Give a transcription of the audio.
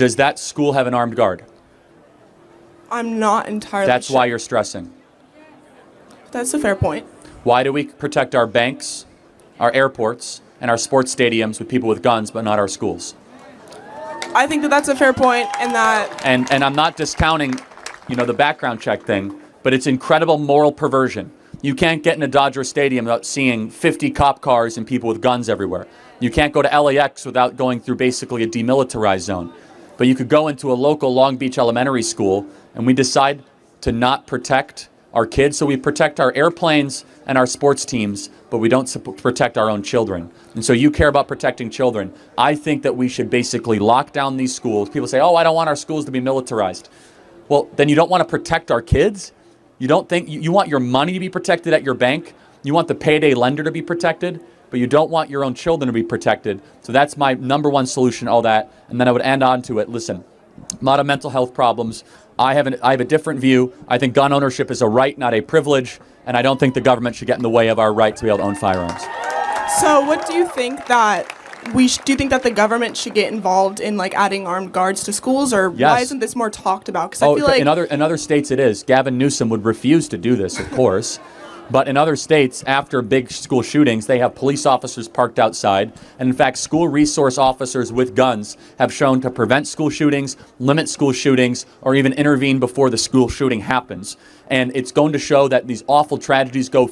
Does that school have an armed guard? I'm not entirely That's sure. why you're stressing. That's a fair point. Why do we protect our banks, our airports, and our sports stadiums with people with guns, but not our schools? I think that that's a fair point, and that... And I'm not discounting, the background check thing, but it's incredible moral perversion. You can't get in a Dodger Stadium without seeing 50 cop cars and people with guns everywhere. You can't go to LAX without going through basically a demilitarized zone. But you could go into a local Long Beach elementary school, and we decide to not protect our kids. So we protect our airplanes and our sports teams, but we don't protect our own children. And so you care about protecting children. I think that we should basically lock down these schools. People say, oh, I don't want our schools to be militarized. Well, then you don't want to protect our kids? You don't think you want your money to be protected at your bank? You want the payday lender to be protected, but you don't want your own children to be protected. So that's my number one solution, all that. And then I would end on to it. Listen, a lot of mental health problems. I have a different view. I think gun ownership is a right, not a privilege. And I don't think the government should get in the way of our right to be able to own firearms. So what do you think that do you think that the government should get involved in adding armed guards to schools, or Yes. why isn't this more talked about? Because I feel like in other states it is. Gavin Newsom would refuse to do this, of course. But in other states, after big school shootings, they have police officers parked outside. And in fact, school resource officers with guns have shown to prevent school shootings, limit school shootings, or even intervene before the school shooting happens. And it's going to show that these awful tragedies go